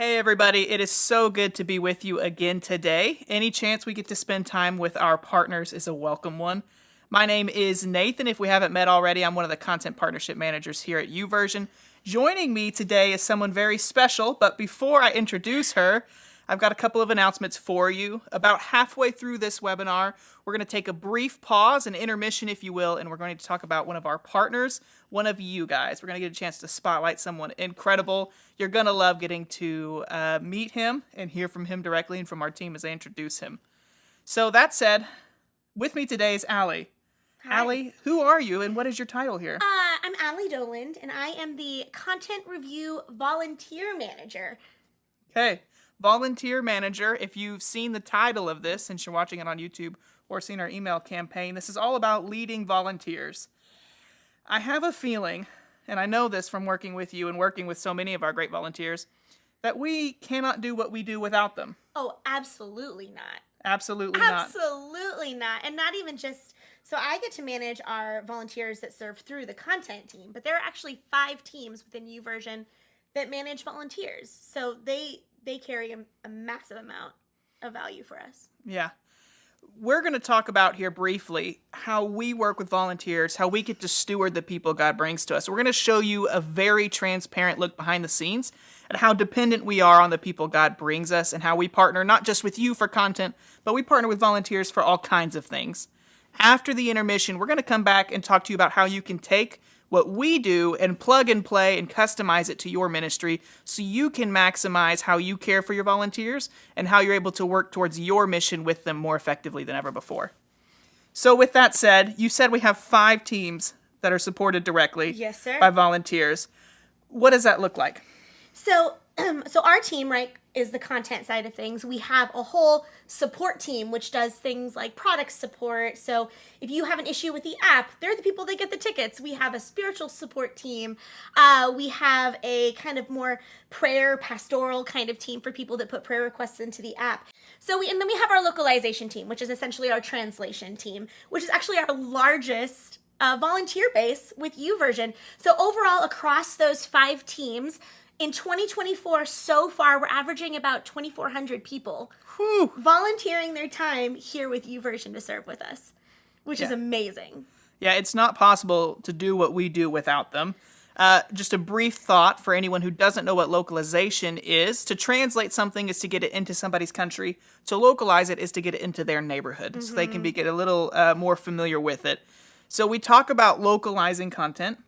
Hey everybody, it is so good to be with you again today. Any chance we get to spend time with our partners is a welcome one. My name is Nathan. If we haven't met already, I'm one of the content partnership managers here at YouVersion. Joining me today is someone very special, but before I introduce her, I've got a couple of announcements for you. About halfway through this webinar, we're going to take a brief pause, an intermission if you will, and we're going to talk about one of our partners, one of you guys. We're going to get a chance to spotlight someone incredible. You're going to love getting to meet him and hear from him directly and from our team as I introduce him. So that said, with me today is Allie. Hi. Allie, who are you and what is your title here? I'm Allie Doland, and I am the Content Review Volunteer Manager. Okay, Volunteer Manager. If you've seen the title of this, since you're watching it on YouTube, or seen our email campaign, this is all about leading volunteers. I have a feeling, and I know this from working with you and working with so many of our great volunteers, that we cannot do what we do without them. Oh, absolutely not. Absolutely not. Absolutely not. And not even just, so I get to manage our volunteers that serve through the content team, but there are actually 5 teams within YouVersion that manage volunteers. So they carry a massive amount of value for us. Yeah. We're going to talk about here briefly how we work with volunteers, how we get to steward the people God brings to us. We're going to show you a very transparent look behind the scenes at how dependent we are on the people God brings us and how we partner not just with you for content, but we partner with volunteers for all kinds of things. After the intermission, we're going to come back and talk to you about how you can take what we do and plug and play and customize it to your ministry so you can maximize how you care for your volunteers and how you're able to work towards your mission with them more effectively than ever before. So with that said, you said we have 5 teams that are supported directly Yes, sir. by volunteers. What does that look like? So our team, right, is the content side of things. We have a whole support team, which does things like product support. So if you have an issue with the app, they're the people that get the tickets. We have a spiritual support team. We have a kind of more prayer, pastoral kind of team for people that put prayer requests into the app. And then we have our localization team, which is essentially our translation team, which is actually our largest volunteer base with YouVersion. So overall, across those 5 teams, in 2024, so far, we're averaging about 2,400 people volunteering their time here with YouVersion to serve with us, which is amazing. Yeah, it's not possible to do what we do without them. Just a brief thought for anyone who doesn't know what localization is. To translate something is to get it into somebody's country. To localize it is to get it into their neighborhood so they can get a little more familiar with it. So we talk about localizing content.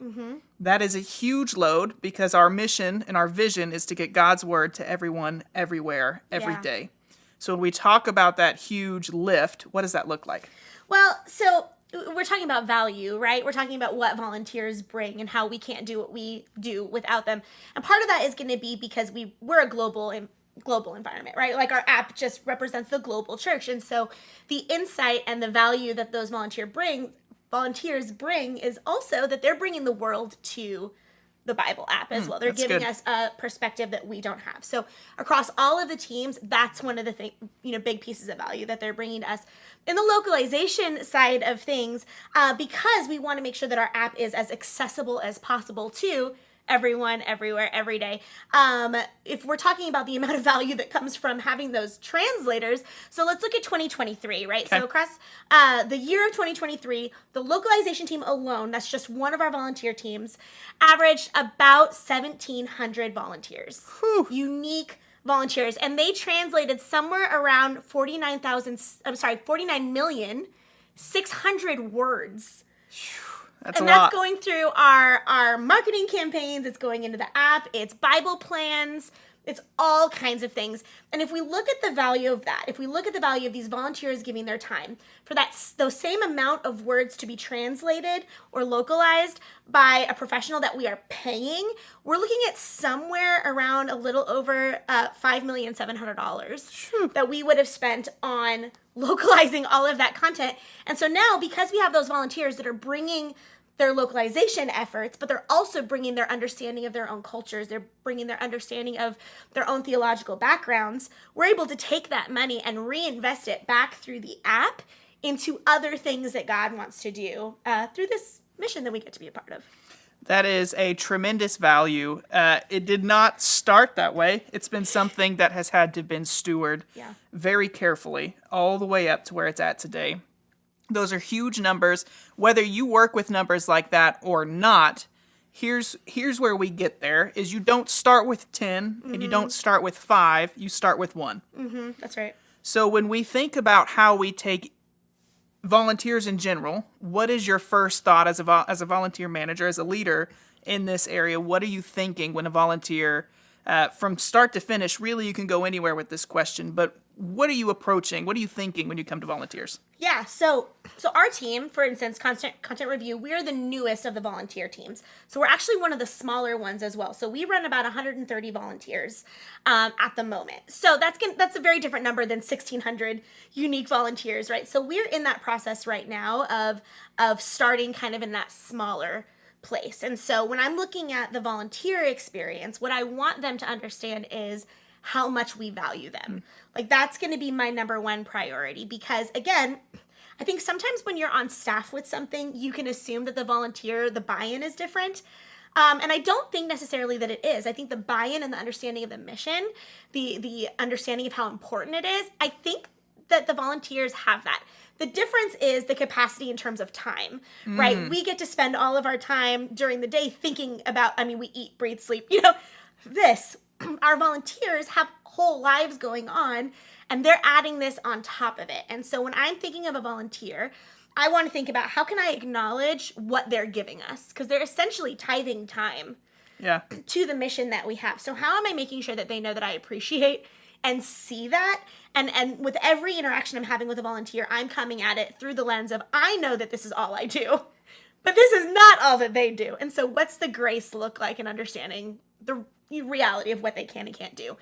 That is a huge load because our mission and our vision is to get God's word to everyone, everywhere, every day. So when we talk about that huge lift, what does that look like? Well, so we're talking about value, right? We're talking about what volunteers bring and how we can't do what we do without them. And part of that is going to be because we're a global environment, right? Like our app just represents the global church. And so the insight and the value that those volunteers bring is also that they're bringing the world to the Bible app as well. They're giving us a perspective that we don't have. So across all of the teams, that's one of the big pieces of value that they're bringing to us. In the localization side of things, because we want to make sure that our app is as accessible as possible to everyone, everywhere, every day. If we're talking about the amount of value that comes from having those translators, so let's look at 2023, right? Okay. So across the year of 2023, the localization team alone, that's just one of our volunteer teams, averaged about 1,700 volunteers. Whew. Unique volunteers. And they translated somewhere around 49,600,000 words. That's that's going through our marketing campaigns. It's going into the app. It's Bible plans. It's all kinds of things. And if we look at the value of that, if we look at the value of these volunteers giving their time for those same amount of words to be translated or localized by a professional that we are paying, we're looking at somewhere around a little over $5,700,000 that we would have spent on localizing all of that content. And so now, because we have those volunteers that are bringing their localization efforts, but they're also bringing their understanding of their own cultures, they're bringing their understanding of their own theological backgrounds, we're able to take that money and reinvest it back through the app into other things that God wants to do through this mission that we get to be a part of. That is a tremendous value. It did not start that way. It's been something that has had to been stewarded very carefully all the way up to where it's at today. Those are huge numbers. Whether you work with numbers like that or not, here's where we get there, is you don't start with 10 and you don't start with 5, you start with 1. That's right. So when we think about how we take volunteers in general, what is your first thought as a volunteer manager, as a leader in this area? What are you thinking when a volunteer, from start to finish, really you can go anywhere with this question, but what are you approaching? What are you thinking when you come to volunteers? Yeah, so our team, for instance, content review, we are the newest of the volunteer teams. So we're actually one of the smaller ones as well. So we run about 130 volunteers at the moment. So that's a very different number than 1,600 unique volunteers, right? So we're in that process right now of starting kind of in that smaller place. And so when I'm looking at the volunteer experience, what I want them to understand is how much we value them. Like, that's going to be my number one priority, because again, I think sometimes when you're on staff with something, you can assume that the buy-in is different. And I don't think necessarily that it is. I think the buy-in and the understanding of the mission, the understanding of how important it is, I think that the volunteers have that. The difference is the capacity in terms of time, right? We get to spend all of our time during the day thinking about, we eat, breathe, sleep, this. Our volunteers have whole lives going on, and they're adding this on top of it. And so when I'm thinking of a volunteer, I want to think about how can I acknowledge what they're giving us, because they're essentially tithing time to the mission that we have. So how am I making sure that they know that I appreciate and see that? And with every interaction I'm having with a volunteer, I'm coming at it through the lens of, I know that this is all I do, but this is not all that they do. And so what's the grace look like in understanding the reality of what they can and can't do?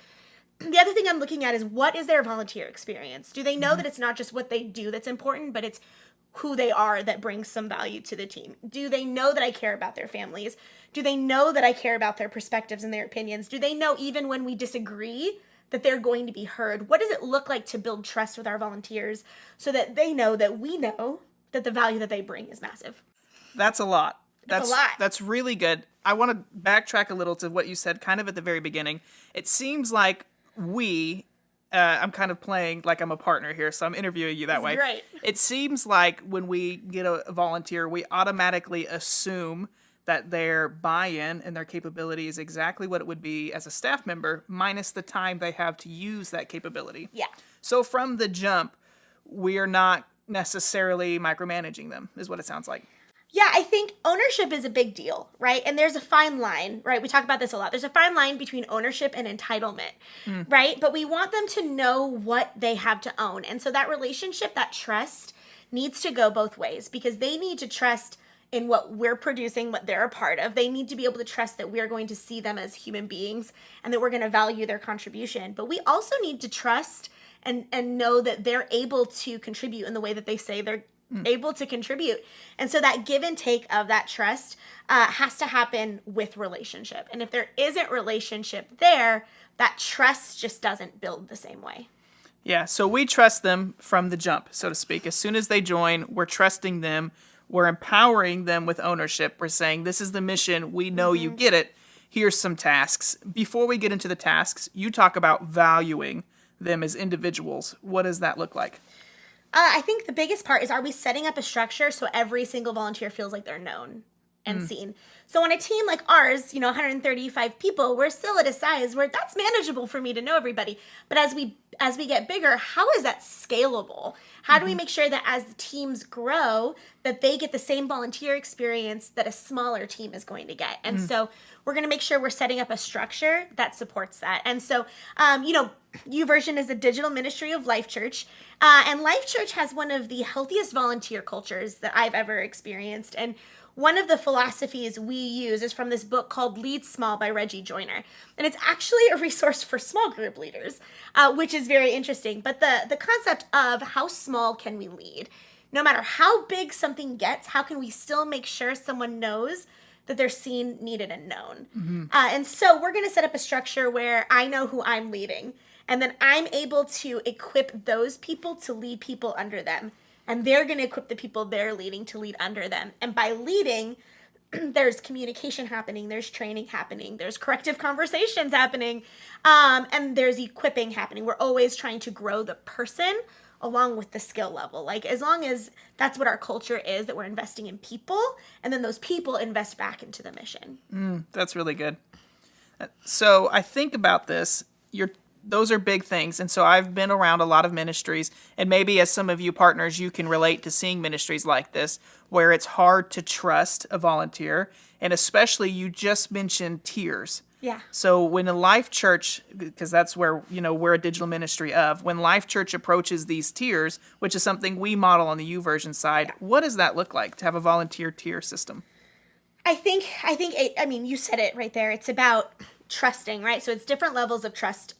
The other thing I'm looking at is, what is their volunteer experience? Do they know that it's not just what they do that's important, but it's who they are that brings some value to the team? Do they know that I care about their families? Do they know that I care about their perspectives and their opinions? Do they know even when we disagree that they're going to be heard? What does it look like to build trust with our volunteers so that they know that we know that the value that they bring is massive? That's a lot. That's a lot. That's really good. I want to backtrack a little to what you said kind of at the very beginning. It seems like I'm kind of playing like I'm a partner here, so I'm interviewing you that way. Right. It seems like when we get a volunteer, we automatically assume that their buy-in and their capability is exactly what it would be as a staff member, minus the time they have to use that capability. Yeah. So from the jump, we are not necessarily micromanaging them, is what it sounds like. Yeah, I think ownership is a big deal, right? And there's a fine line, right? We talk about this a lot. There's a fine line between ownership and entitlement, right? But we want them to know what they have to own. And so that relationship, that trust, needs to go both ways, because they need to trust in what we're producing, what they're a part of. They need to be able to trust that we're going to see them as human beings and that we're going to value their contribution. But we also need to trust and know that they're able to contribute in the way that they say they're able to contribute. And so that give and take of that trust has to happen with relationship. And if there isn't relationship there, that trust just doesn't build the same way. Yeah, so we trust them from the jump, so to speak. As soon as they join, we're trusting them. We're empowering them with ownership. We're saying, this is the mission. We know you get it. Here's some tasks. Before we get into the tasks, you talk about valuing them as individuals. What does that look like? I think the biggest part is, are we setting up a structure so every single volunteer feels like they're known and seen? So on a team like ours, 135 people, we're still at a size where that's manageable for me to know everybody. But as we get bigger, how is that scalable? How do we make sure that as the teams grow, that they get the same volunteer experience that a smaller team is going to get? And so we're going to make sure we're setting up a structure that supports that. And so, YouVersion is a digital ministry of Life Church. And Life Church has one of the healthiest volunteer cultures that I've ever experienced. And one of the philosophies we use is from this book called Lead Small by Reggie Joiner. And it's actually a resource for small group leaders, which is very interesting. But the concept of how small can we lead? No matter how big something gets, how can we still make sure someone knows that they're seen, needed, and known? And so we're going to set up a structure where I know who I'm leading. And then I'm able to equip those people to lead people under them. And they're going to equip the people they're leading to lead under them. And by leading, there's communication happening, there's training happening, there's corrective conversations happening, and there's equipping happening. We're always trying to grow the person along with the skill level. Like, as long as that's what our culture is, that we're investing in people, and then those people invest back into the mission. That's really good. So I think about this. Those are big things. And so I've been around a lot of ministries, and maybe as some of you partners, you can relate to seeing ministries like this, where it's hard to trust a volunteer. And especially, you just mentioned tiers. Yeah. So when a Life Church, because that's where, we're a digital ministry of, when Life Church approaches these tiers, which is something we model on the YouVersion side, what does that look like to have a volunteer tier system? I think, you said it right there. It's about trusting, right? So it's different levels of trust,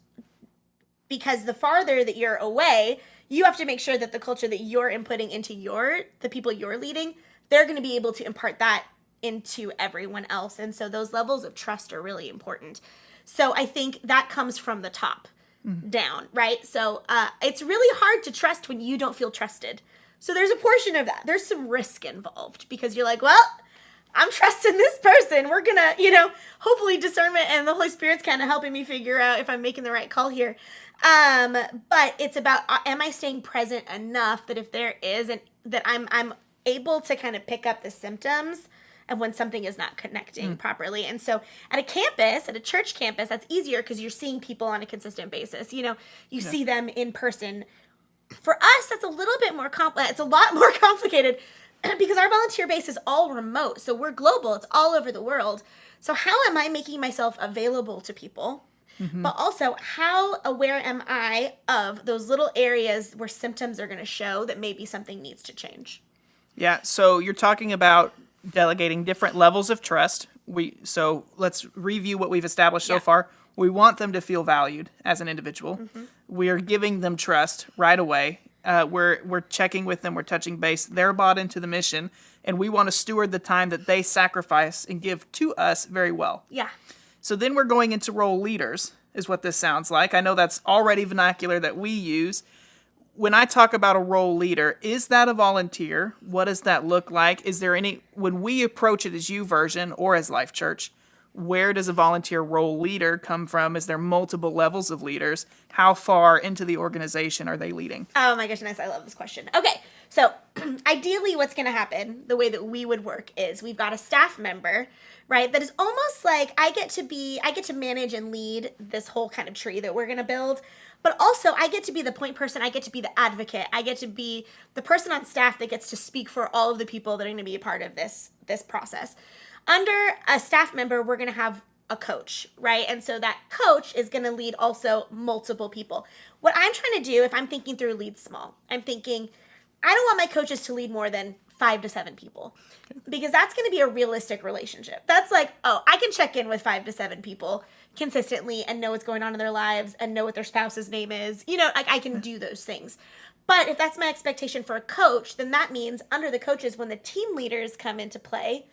because the farther that you're away, you have to make sure that the culture that you're inputting into the people you're leading, they're going to be able to impart that into everyone else. And so those levels of trust are really important. So I think that comes from the top down, right? So it's really hard to trust when you don't feel trusted. So there's a portion of that. There's some risk involved, because you're like, well, I'm trusting this person. We're going to, hopefully discernment and the Holy Spirit's kind of helping me figure out if I'm making the right call here. But it's about, am I staying present enough that if there is, that I'm able to kind of pick up the symptoms of when something is not connecting properly. And so at a church campus, that's easier because you're seeing people on a consistent basis. You see them in person. For us, that's a little bit more it's a lot more complicated, because our volunteer base is all remote. So we're global. It's all over the world. So how am I making myself available to people? But also, how aware am I of those little areas where symptoms are going to show that maybe something needs to change? Yeah, so you're talking about delegating different levels of trust. So let's review what we've established so far. We want them to feel valued as an individual. We are giving them trust right away. We're checking with them. We're touching base. They're bought into the mission, and we want to steward the time that they sacrifice and give to us very well. Yeah. So then we're going into role leaders, is what this sounds like. I know that's already vernacular that we use. When I talk about a role leader, is that a volunteer? What does that look like? Is there when we approach it as YouVersion or as Life Church, where does a volunteer role leader come from? Is there multiple levels of leaders? How far into the organization are they leading? Oh my goodness, I love this question. Okay, so ideally what's going to happen, the way that we would work, is we've got a staff member, right, that is almost like I get to manage and lead this whole kind of tree that we're going to build, but also I get to be the point person, I get to be the advocate, I get to be the person on staff that gets to speak for all of the people that are going to be a part of this process. Under a staff member, we're going to have a coach, right? And so that coach is going to lead also multiple people. What I'm trying to do, if I'm thinking through lead small, I'm thinking, I don't want my coaches to lead more than 5 to 7 people, because that's going to be a realistic relationship. That's like, oh, I can check in with 5 to 7 people consistently and know what's going on in their lives and know what their spouse's name is. I can do those things. But if that's my expectation for a coach, then that means under the coaches, when the team leaders come into play,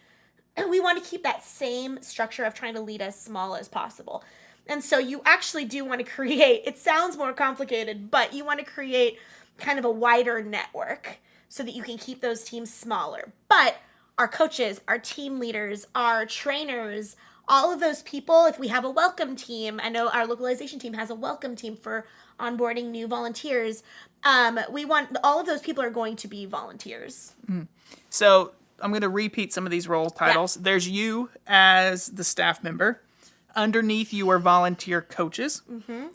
we want to keep that same structure of trying to lead as small as possible. And so you actually do want to create, it sounds more complicated, but you want to create kind of a wider network so that you can keep those teams smaller. But our coaches, our team leaders, our trainers, all of those people, if we have a welcome team, I know our localization team has a welcome team for onboarding new volunteers. We want all of those people are going to be volunteers. So I'm going to repeat some of these role titles. Yeah. There's you as the staff member. Underneath you are volunteer coaches.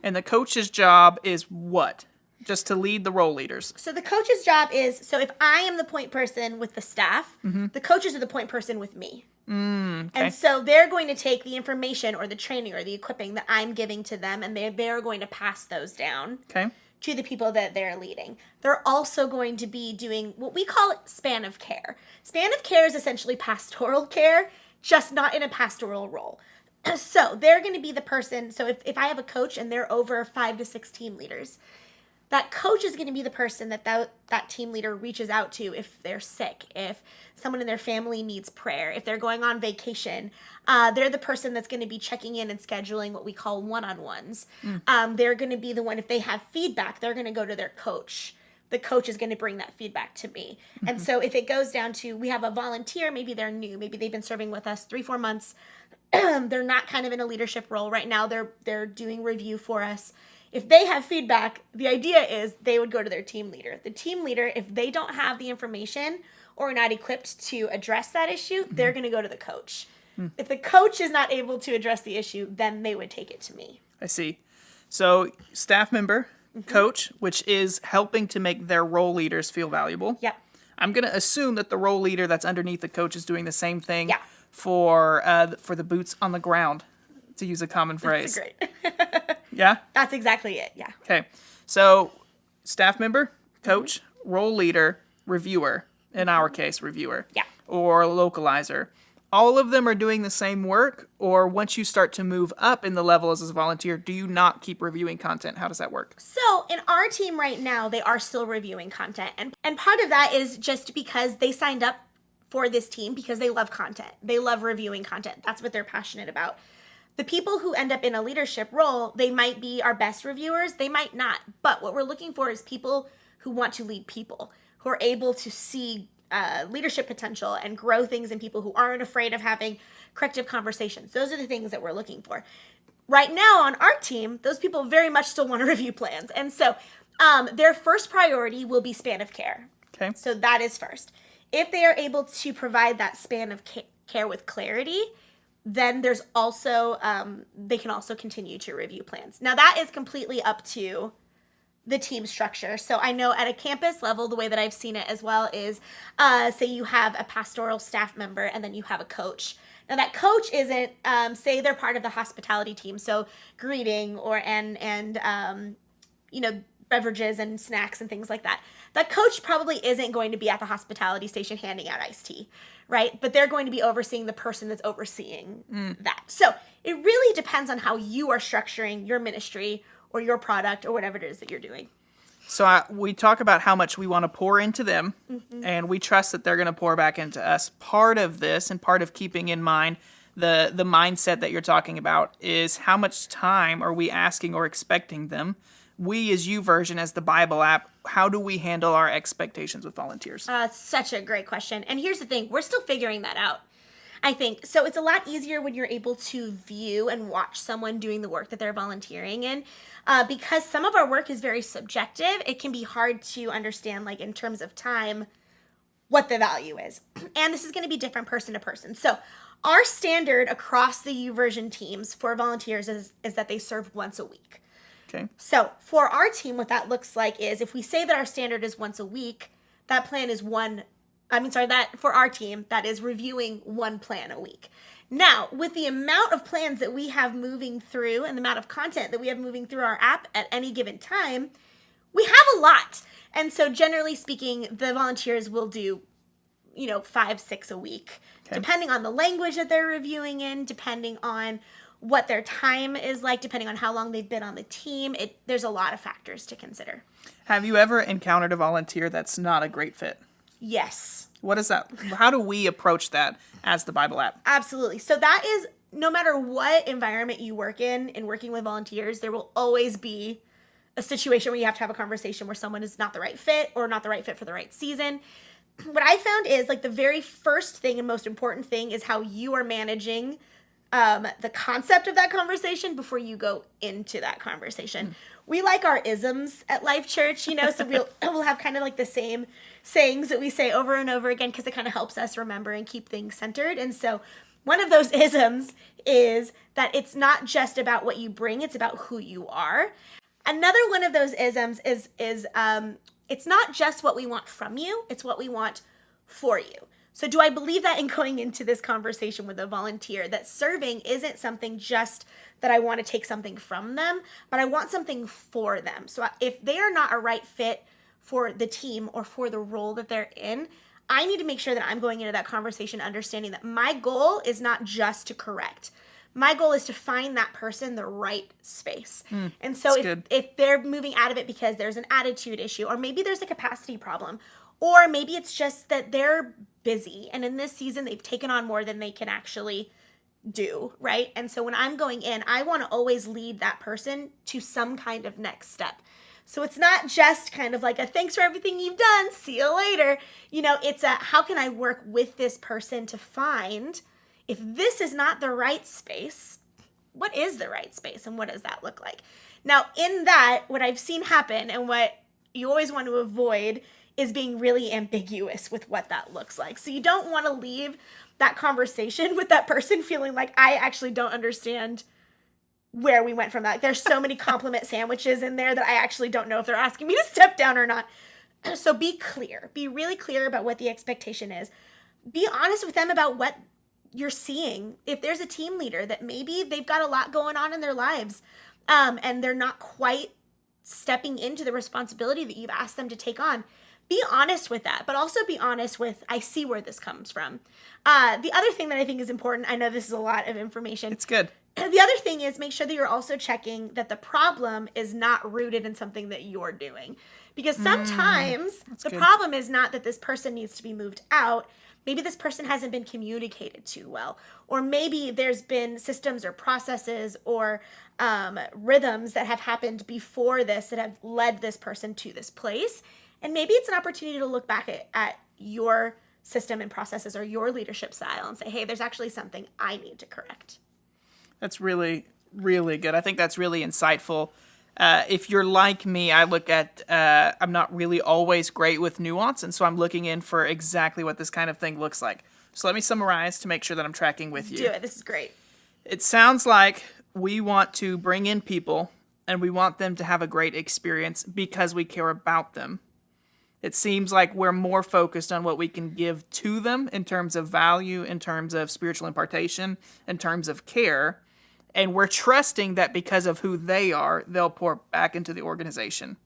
And the coach's job is what? Just to lead the role leaders. So the coach's job is, so if I am the point person with the staff, the coaches are the point person with me. Okay. And so they're going to take the information or the training or the equipping that I'm giving to them, and they're going to pass those down. Okay. To the people that they're leading. They're also going to be doing what we call span of care. Span of care is essentially pastoral care, just not in a pastoral role. So they're going to be the person. So if I have a coach and they're over 5 to 6 team leaders, that coach is going to be the person that team leader reaches out to if they're sick, if someone in their family needs prayer, if they're going on vacation. They're the person that's going to be checking in and scheduling what we call one-on-ones. They're going to be the one, if they have feedback, they're going to go to their coach the coach is going to bring that feedback to me. And so if it goes down to, we have a volunteer, maybe they're new, maybe they've been serving with us 3-4 months. They're not kind of in a leadership role right now. They're doing review for us. If they have feedback, the idea is they would go to their team leader. The team leader, if they don't have the information or are not equipped to address that issue, they're going to go to the coach. If the coach is not able to address the issue, then they would take it to me. I see. So staff member, coach, which is helping to make their role leaders feel valuable. Yep. I'm going to assume that the role leader that's underneath the coach is doing the same thing Yeah. for the boots on the ground, to use a common phrase. That's great. Yeah? That's exactly it. Yeah. Okay. So staff member, coach, role leader, reviewer, in our case, reviewer. Yeah. Or localizer. All of them are doing the same work, or once you start to move up in the level as a volunteer, do you not keep reviewing content? How does that work? So in our team right now, they are still reviewing content. And part of that is just because they signed up for this team because they love content. They love reviewing content. That's what they're passionate about. The people who end up in a leadership role, they might be our best reviewers, they might not. But what we're looking for is people who want to lead people, who are able to see leadership potential and grow things in people, who aren't afraid of having corrective conversations. Those are the things that we're looking for. Right now on our team, those people very much still want to review plans. And so their first priority will be span of care. Okay. So that is first. If they are able to provide that span of care with clarity, then there's also, they can also continue to review plans. Now that is completely up to the team structure. So I know at a campus level, the way that I've seen it as well is, say you have a pastoral staff member and then you have a coach. Now that coach isn't, say they're part of the hospitality team, so greeting or beverages and snacks and things like that. That coach probably isn't going to be at the hospitality station handing out iced tea, right? But they're going to be overseeing the person that's overseeing that. So it really depends on how you are structuring your ministry or your product or whatever it is that you're doing. So we talk about how much we want to pour into them, and we trust that they're going to pour back into us. Part of this, and part of keeping in mind the mindset that you're talking about, is how much time are we asking or expecting them? We as YouVersion, as the Bible app, how do we handle our expectations with volunteers? Such a great question. And here's the thing, we're still figuring that out, I think. So it's a lot easier when you're able to view and watch someone doing the work that they're volunteering in. Because some of our work is very subjective, it can be hard to understand, like in terms of time, what the value is. And this is going to be different person to person. So our standard across the YouVersion teams for volunteers is that they serve once a week. Okay. So for our team, what that looks like is if we say that our standard is once a week, that plan is that for our team, that is reviewing one plan a week. Now, with the amount of plans that we have moving through and the amount of content that we have moving through our app at any given time, we have a lot. And so generally speaking, the volunteers will do, 5-6 a week, depending on the language that they're reviewing in, depending on what their time is like, depending on how long they've been on the team. There's a lot of factors to consider. Have you ever encountered a volunteer that's not a great fit? Yes. What is that? How do we approach that as the Bible app? Absolutely. So that is, no matter what environment you work in working with volunteers, there will always be a situation where you have to have a conversation where someone is not the right fit or not the right fit for the right season. What I found is the very first thing and most important thing is how you are managing the concept of that conversation before you go into that conversation. We like our isms at Life Church, so we'll have kind of like the same sayings that we say over and over again because it kind of helps us remember and keep things centered. And so one of those isms is that it's not just about what you bring, it's about who you are. Another one of those isms is it's not just what we want from you, it's what we want for you. So do I believe that in going into this conversation with a volunteer, that serving isn't something just that I want to take something from them, but I want something for them. So if they are not a right fit for the team or for the role that they're in, I need to make sure that I'm going into that conversation understanding that my goal is not just to correct. My goal is to find that person the right space. And so if they're moving out of it because there's an attitude issue, or maybe there's a capacity problem, or maybe it's just that they're busy and in this season they've taken on more than they can actually do, right? And so when I'm going in, I want to always lead that person to some kind of next step. So it's not just kind of like a thanks for everything you've done, see you later. It's a how can I work with this person to find if this is not the right space, what is the right space and what does that look like? Now, in that, what I've seen happen and what you always want to avoid is being really ambiguous with what that looks like. So you don't want to leave that conversation with that person feeling like I actually don't understand where we went from that. There's so many compliment sandwiches in there that I actually don't know if they're asking me to step down or not. So be clear. Be really clear about what the expectation is. Be honest with them about what you're seeing. If there's a team leader that maybe they've got a lot going on in their lives, and they're not quite stepping into the responsibility that you've asked them to take on, be honest with that, but also be honest with, I see where this comes from. The other thing that I think is important, I know this is a lot of information. It's good. The other thing is make sure that you're also checking that the problem is not rooted in something that you're doing. Because sometimes the problem is not that this person needs to be moved out. Maybe this person hasn't been communicated to well. Or maybe there's been systems or processes or rhythms that have happened before this that have led this person to this place. And maybe it's an opportunity to look back at your system and processes or your leadership style and say, hey, there's actually something I need to correct. That's really, really good. I think that's really insightful. If you're like me, I look at, I'm not really always great with nuance, and so I'm looking in for exactly what this kind of thing looks like. So let me summarize to make sure that I'm tracking with you. Do it. This is great. It sounds like we want to bring in people, and we want them to have a great experience because we care about them. It seems like we're more focused on what we can give to them in terms of value, in terms of spiritual impartation, in terms of care. And we're trusting that because of who they are, they'll pour back into the organization.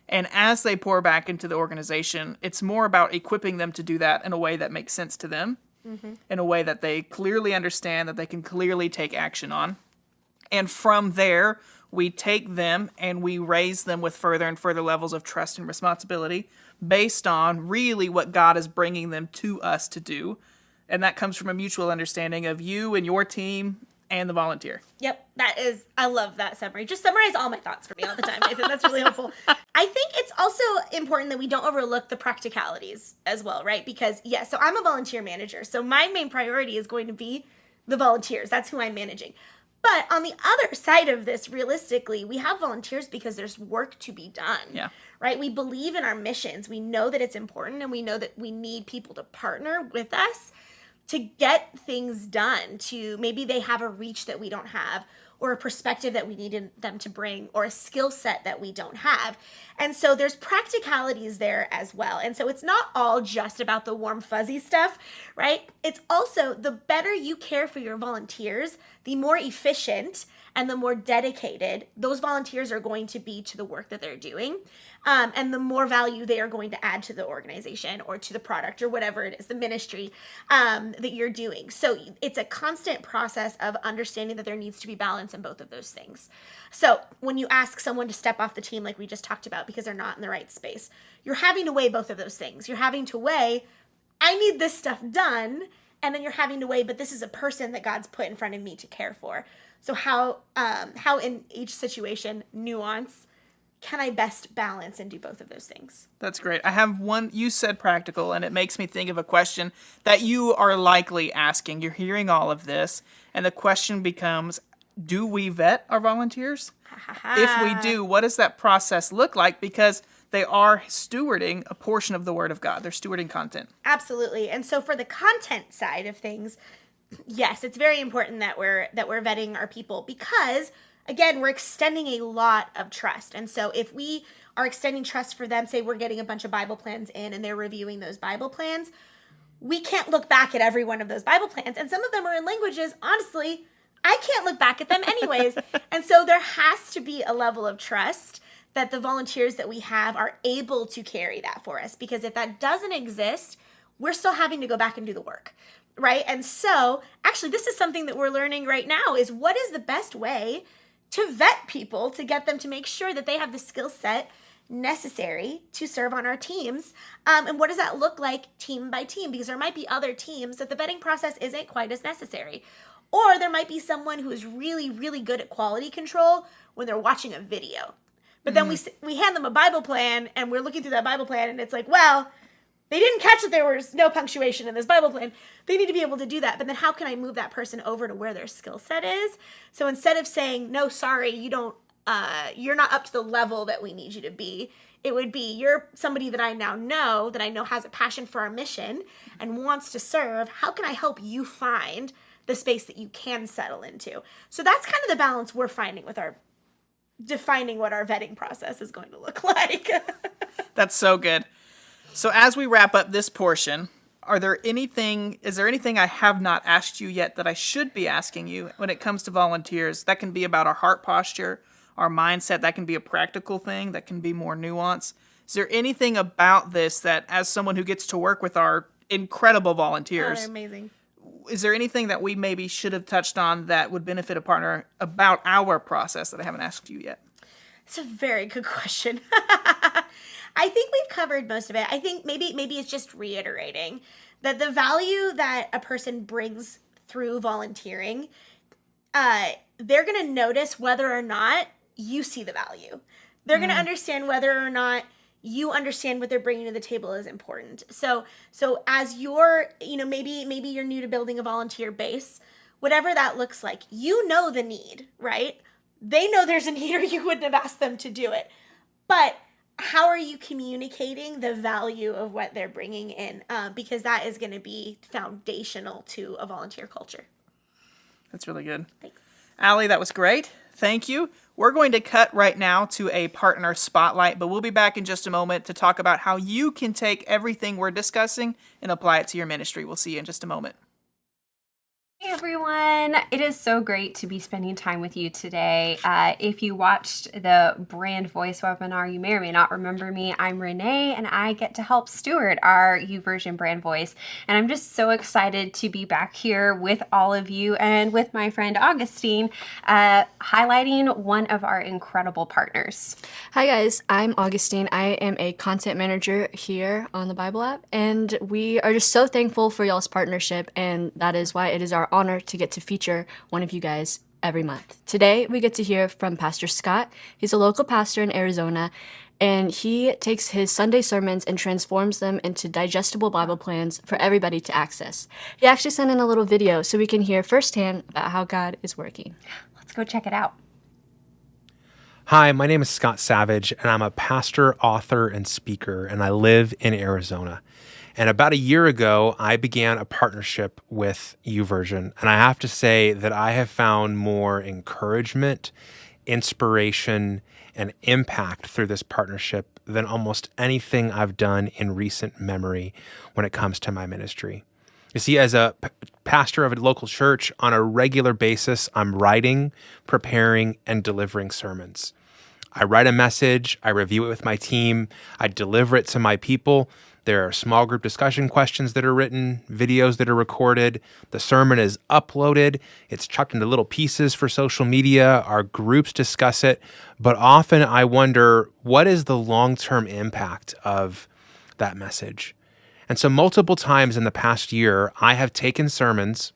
And as they pour back into the organization, it's more about equipping them to do that in a way that makes sense to them, in a way that they clearly understand, that they can clearly take action on. And from there, we take them and we raise them with further and further levels of trust and responsibility based on really what God is bringing them to us to do. And that comes from a mutual understanding of you and your team and the volunteer. Yep, I love that summary. Just summarize all my thoughts for me all the time, Nathan. That's really helpful. I think it's also important that we don't overlook the practicalities as well, right? Because, so I'm a volunteer manager. So my main priority is going to be the volunteers. That's who I'm managing. But on the other side of this, realistically, we have volunteers because there's work to be done. Yeah. Right? We believe in our missions. We know that it's important, and we know that we need people to partner with us to get things done, to maybe they have a reach that we don't have, or a perspective that we need them to bring, or a skill set that we don't have. And so there's practicalities there as well. And so it's not all just about the warm, fuzzy stuff, right? It's also the better you care for your volunteers, the more efficient and the more dedicated those volunteers are going to be to the work that they're doing, and the more value they are going to add to the organization or to the product or whatever it is, the ministry that you're doing. So it's a constant process of understanding that there needs to be balance in both of those things. So when you ask someone to step off the team, like we just talked about, because they're not in the right space, you're having to weigh both of those things. You're having to weigh, I need this stuff done, and then you're having to weigh, but this is a person that God's put in front of me to care for. So how in each situation, nuance, can I best balance and do both of those things? That's great. I have one, you said practical, and it makes me think of a question that you are likely asking. You're hearing all of this, and the question becomes, do we vet our volunteers? If we do, what does that process look like? Because they are stewarding a portion of the Word of God. They're stewarding content. Absolutely. And so for the content side of things, yes, it's very important that we're vetting our people because, again, we're extending a lot of trust. And so if we are extending trust for them, say we're getting a bunch of Bible plans in and they're reviewing those Bible plans, we can't look back at every one of those Bible plans. And some of them are in languages, honestly, I can't look back at them anyways. And so there has to be a level of trust that the volunteers that we have are able to carry that for us. Because if that doesn't exist, we're still having to go back and do the work. Right? And so actually, this is something that we're learning right now is what is the best way to vet people to get them to make sure that they have the skill set necessary to serve on our teams. And what does that look like team by team? Because there might be other teams that the vetting process isn't quite as necessary. Or there might be someone who is really, really good at quality control when they're watching a video. But then we hand them a Bible plan, and we're looking through that Bible plan, and it's like, well, they didn't catch that there was no punctuation in this Bible plan. They need to be able to do that. But then how can I move that person over to where their skill set is? So instead of saying, no, sorry, you're not up to the level that we need you to be, it would be, you're somebody that I know has a passion for our mission and wants to serve. How can I help you find the space that you can settle into? So that's kind of the balance we're finding with our defining what our vetting process is going to look like. That's so good. So as we wrap up this portion, is there anything I have not asked you yet that I should be asking you when it comes to volunteers? That can be about our heart posture, our mindset. That can be a practical thing. That can be more nuanced. Is there anything about this that, as someone who gets to work with our incredible volunteers, they're amazing. Is there anything that we maybe should have touched on that would benefit a partner about our process that I haven't asked you yet? It's a very good question. I think we've covered most of it. I think maybe it's just reiterating that the value that a person brings through volunteering, they're going to notice whether or not you see the value. They're going to understand whether or not you understand what they're bringing to the table is important. So as you're, maybe you're new to building a volunteer base, whatever that looks like, the need, right? They know there's a need or you wouldn't have asked them to do it. But how are you communicating the value of what they're bringing in? Because that is going to be foundational to a volunteer culture. That's really good. Thanks. Allie, that was great. Thank you. We're going to cut right now to a partner spotlight, but we'll be back in just a moment to talk about how you can take everything we're discussing and apply it to your ministry. We'll see you in just a moment. Hey everyone, it is so great to be spending time with you today. If you watched the brand voice webinar, you may or may not remember me. I'm Renee and I get to help steward our YouVersion brand voice. And I'm just so excited to be back here with all of you and with my friend Augustine, highlighting one of our incredible partners. Hi guys, I'm Augustine. I am a content manager here on the Bible app, and we are just so thankful for y'all's partnership, and that is why it is our honor to get to feature one of you guys every month. Today, we get to hear from Pastor Scott. He's a local pastor in Arizona, and he takes his Sunday sermons and transforms them into digestible Bible plans for everybody to access. He actually sent in a little video so we can hear firsthand about how God is working. Let's go check it out. Hi, my name is Scott Savage, and I'm a pastor, author, and speaker, and I live in Arizona. And about a year ago, I began a partnership with YouVersion, and I have to say that I have found more encouragement, inspiration, and impact through this partnership than almost anything I've done in recent memory when it comes to my ministry. You see, as a pastor of a local church, on a regular basis, I'm writing, preparing, and delivering sermons. I write a message, I review it with my team, I deliver it to my people. There are small group discussion questions that are written, videos that are recorded. The sermon is uploaded. It's chucked into little pieces for social media. Our groups discuss it. But often I wonder, what is the long-term impact of that message? And so multiple times in the past year, I have taken sermons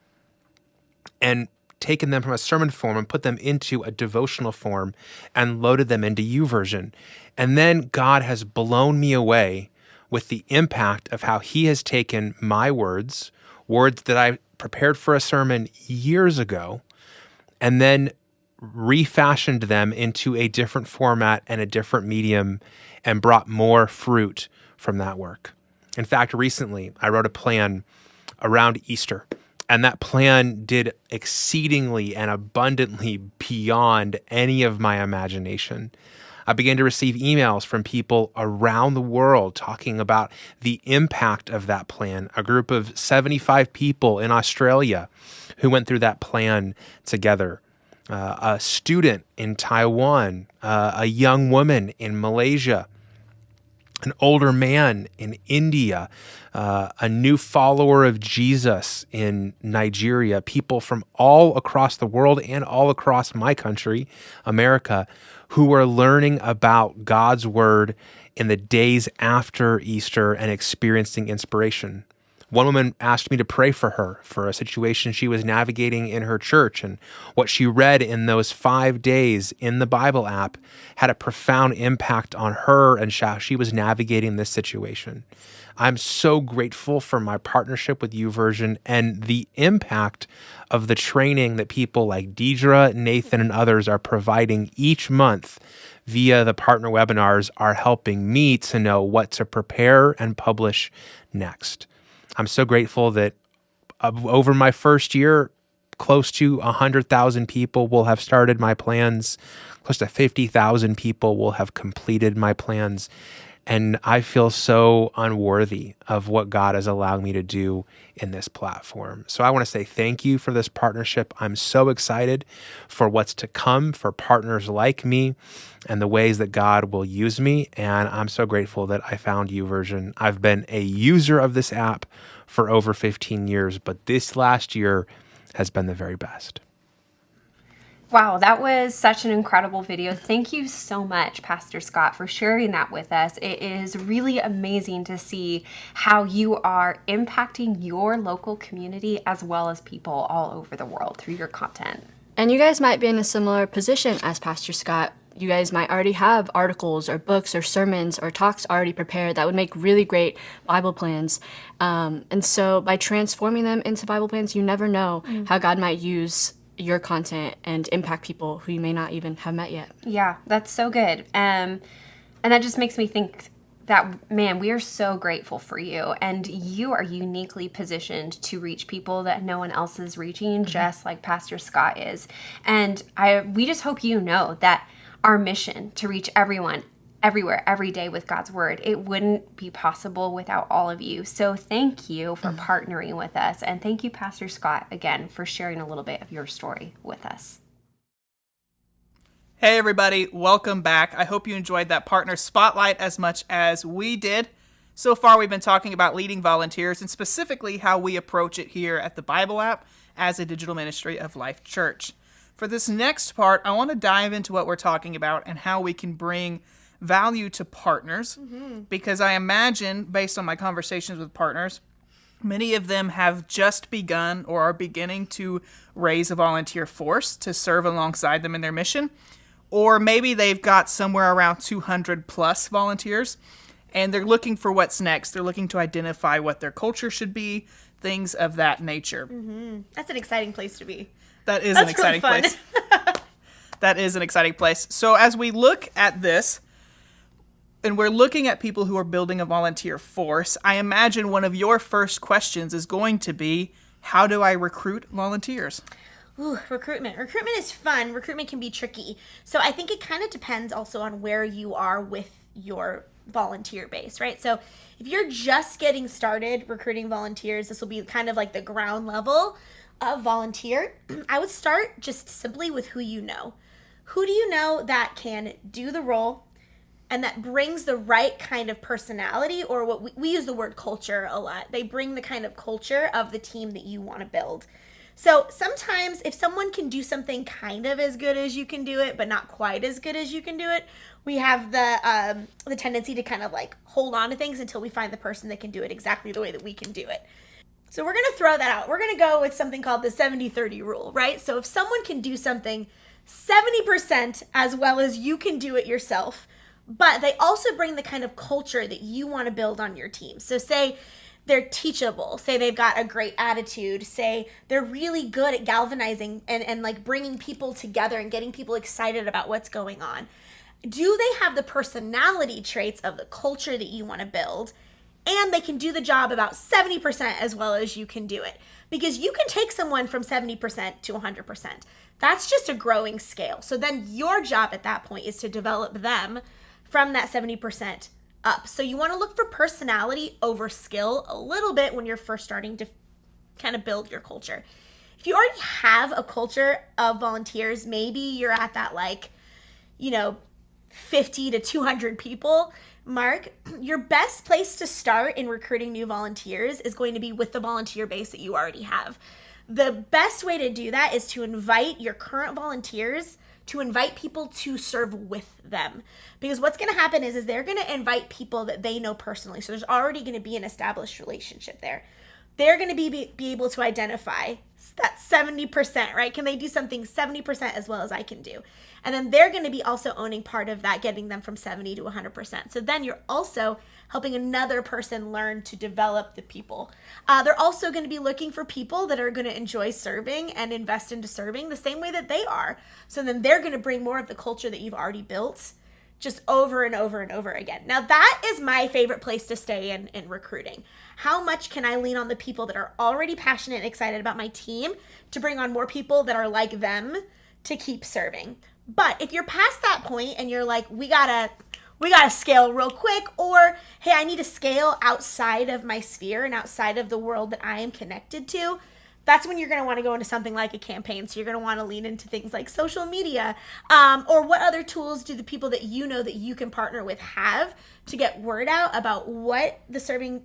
and taken them from a sermon form and put them into a devotional form and loaded them into YouVersion. And then God has blown me away with the impact of how he has taken my words that I prepared for a sermon years ago, and then refashioned them into a different format and a different medium and brought more fruit from that work. In fact, recently I wrote a plan around Easter, and that plan did exceedingly and abundantly beyond any of my imagination. I began to receive emails from people around the world talking about the impact of that plan. A group of 75 people in Australia who went through that plan together. A student in Taiwan, a young woman in Malaysia, an older man in India, a new follower of Jesus in Nigeria, people from all across the world and all across my country, America, who are learning about God's word in the days after Easter and experiencing inspiration. One woman asked me to pray for her for a situation she was navigating in her church, and what she read in those 5 days in the Bible app had a profound impact on her and how she was navigating this situation. I'm so grateful for my partnership with YouVersion and the impact of the training that people like Deidre, Nathan, and others are providing each month via the partner webinars are helping me to know what to prepare and publish next. I'm so grateful that over my first year, close to 100,000 people will have started my plans. Close to 50,000 people will have completed my plans. And I feel so unworthy of what God has allowed me to do in this platform. So I want to say thank you for this partnership. I'm so excited for what's to come for partners like me and the ways that God will use me. And I'm so grateful that I found YouVersion. I've been a user of this app for over 15 years, but this last year has been the very best. Wow, that was such an incredible video. Thank you so much, Pastor Scott, for sharing that with us. It is really amazing to see how you are impacting your local community as well as people all over the world through your content. And you guys might be in a similar position as Pastor Scott. You guys might already have articles or books or sermons or talks already prepared that would make really great Bible plans. And so by transforming them into Bible plans, you never know how God might use your content and impact people who you may not even have met yet. Yeah, that's so good. And that just makes me think that, man, we are so grateful for you, and you are uniquely positioned to reach people that no one else is reaching, just like Pastor Scott is. And we just hope you know that our mission to reach everyone, everywhere, every day with God's word, it wouldn't be possible without all of you. So thank you for partnering with us. And thank you, Pastor Scott, again, for sharing a little bit of your story with us. Hey everybody, welcome back. I hope you enjoyed that partner spotlight as much as we did. So far we've been talking about leading volunteers and specifically how we approach it here at the Bible app as a digital ministry of Life Church. For this next part, I want to dive into what we're talking about and how we can bring value to partners, because I imagine, based on my conversations with partners, many of them have just begun or are beginning to raise a volunteer force to serve alongside them in their mission. Or maybe they've got somewhere around 200 plus volunteers and they're looking for what's next. They're looking to identify what their culture should be, things of that nature. That's an exciting place to be. That is That's an exciting really place. That is an exciting place. So as we look at this, and we're looking at people who are building a volunteer force, I imagine one of your first questions is going to be, how do I recruit volunteers? Ooh, recruitment. Recruitment is fun. Recruitment can be tricky. So I think it kind of depends also on where you are with your volunteer base, right? So if you're just getting started recruiting volunteers, this will be kind of like the ground level of volunteer. I would start just simply with who you know. Who do you know that can do the role and that brings the right kind of personality, or what we use the word culture a lot. They bring the kind of culture of the team that you want to build. So sometimes if someone can do something kind of as good as you can do it, but not quite as good as you can do it, we have the tendency to kind of like hold on to things until we find the person that can do it exactly the way that we can do it. So we're going to throw that out. We're going to go with something called the 70-30 rule, right? So if someone can do something 70% as well as you can do it yourself, but they also bring the kind of culture that you want to build on your team. So say they're teachable, say they've got a great attitude, say they're really good at galvanizing and like bringing people together and getting people excited about what's going on. Do they have the personality traits of the culture that you want to build? And they can do the job about 70% as well as you can do it. Because you can take someone from 70% to 100%. That's just a growing scale. So then your job at that point is to develop them from that 70% up. So you want to look for personality over skill a little bit when you're first starting to kind of build your culture. If you already have a culture of volunteers, maybe you're at that 50 to 200 people mark, your best place to start in recruiting new volunteers is going to be with the volunteer base that you already have. The best way to do that is to invite your current volunteers to invite people to serve with them. Because what's going to happen is they're going to invite people that they know personally. So there's already going to be an established relationship there. they're going to be able to identify that 70%, right? Can they do something 70% as well as I can do? And then they're going to be also owning part of that, getting them from 70 to 100%. So then you're also helping another person learn to develop the people. They're also going to be looking for people that are going to enjoy serving and invest into serving the same way that they are. So then they're going to bring more of the culture that you've already built just over and over and over again. Now that is my favorite place to stay in recruiting. How much can I lean on the people that are already passionate and excited about my team to bring on more people that are like them to keep serving? But if you're past that point and you're like, we gotta scale real quick, or hey, I need to scale outside of my sphere and outside of the world that I am connected to, that's when you're going to want to go into something like a campaign. So you're going to want to lean into things like social media, or what other tools do the people that you know that you can partner with have to get word out about what the serving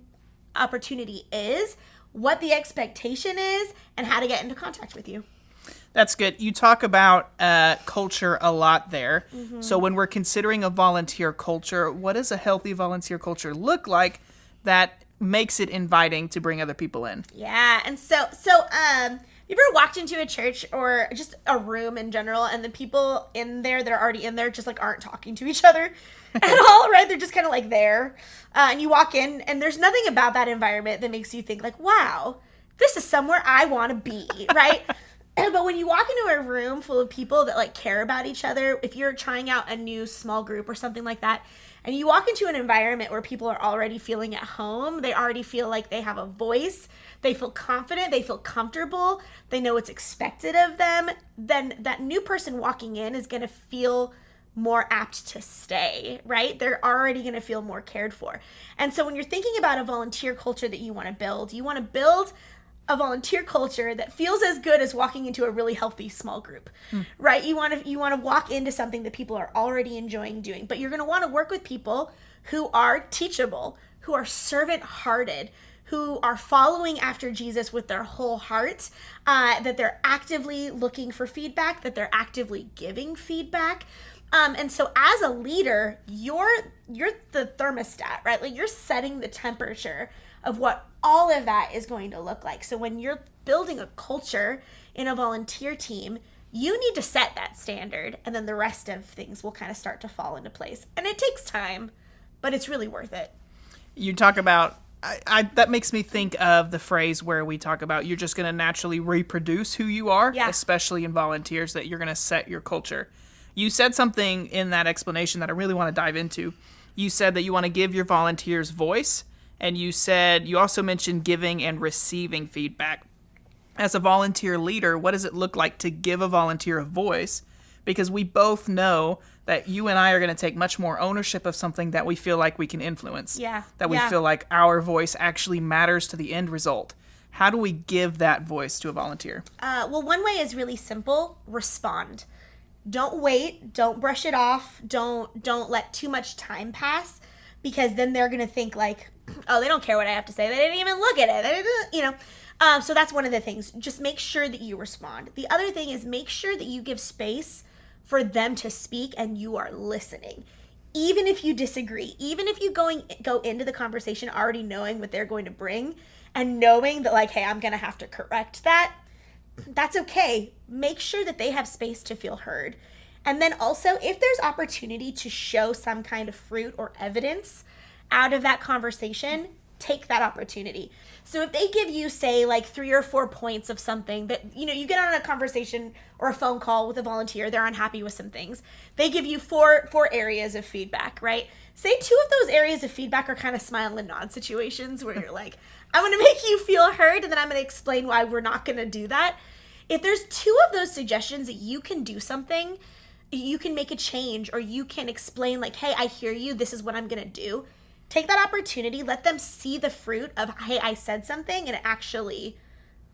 opportunity is, what the expectation is, and how to get into contact with you. That's good. You talk about culture a lot there. Mm-hmm. So when we're considering a volunteer culture, what does a healthy volunteer culture look like that makes it inviting to bring other people in? Yeah. And so you ever walked into a church or just a room in general, and the people in there that are already in there just like aren't talking to each other at all, right? They're just kind of like there. And you walk in and there's nothing about that environment that makes you think like, wow, this is somewhere I want to be, right? But when you walk into a room full of people that like care about each other, if you're trying out a new small group or something like that, and you walk into an environment where people are already feeling at home, they already feel like they have a voice, they feel confident, they feel comfortable, they know what's expected of them, then that new person walking in is going to feel more apt to stay, right? They're already going to feel more cared for. And so when you're thinking about a volunteer culture that you want to build a volunteer culture that feels as good as walking into a really healthy small group, right? You want to walk into something that people are already enjoying doing, but you're going to want to work with people who are teachable, who are servant-hearted, who are following after Jesus with their whole heart, that they're actively looking for feedback, that they're actively giving feedback. And so as a leader, you're the thermostat, right? Like you're setting the temperature of what all of that is going to look like. So when you're building a culture in a volunteer team, you need to set that standard, and then the rest of things will kind of start to fall into place. And it takes time, but it's really worth it. You talk about, that makes me think of the phrase where we talk about you're just going to naturally reproduce who you are, especially in volunteers, that you're going to set your culture. You said something in that explanation that I really want to dive into. You said that you want to give your volunteers voice, and you also mentioned giving and receiving feedback. As a volunteer leader, what does it look like to give a volunteer a voice? Because we both know that you and I are going to take much more ownership of something that we feel like we can influence. Yeah. That we feel like our voice actually matters to the end result. How do we give that voice to a volunteer? Well, one way is really simple. Respond. Don't wait. Don't brush it off. Don't let too much time pass, because then they're going to think like, oh, they don't care what I have to say. They didn't even look at it. So that's one of the things. Just make sure that you respond. The other thing is make sure that you give space for them to speak and you are listening. Even if you disagree, even if you go into the conversation already knowing what they're going to bring and knowing that like, hey, I'm going to have to correct that, that's okay. Make sure that they have space to feel heard. And then also, if there's opportunity to show some kind of fruit or evidence out of that conversation, take that opportunity. So if they give you, say, like 3 or 4 points of something that, you get on a conversation or a phone call with a volunteer, they're unhappy with some things. They give you four areas of feedback, right? Say 2 of those areas of feedback are kind of smile and nod situations where you're like, I'm going to make you feel heard, and then I'm going to explain why we're not going to do that. If there's 2 of those suggestions that you can do something, you can make a change, or you can explain like, hey, I hear you, this is what I'm going to do. Take that opportunity, let them see the fruit of, hey, I said something and it actually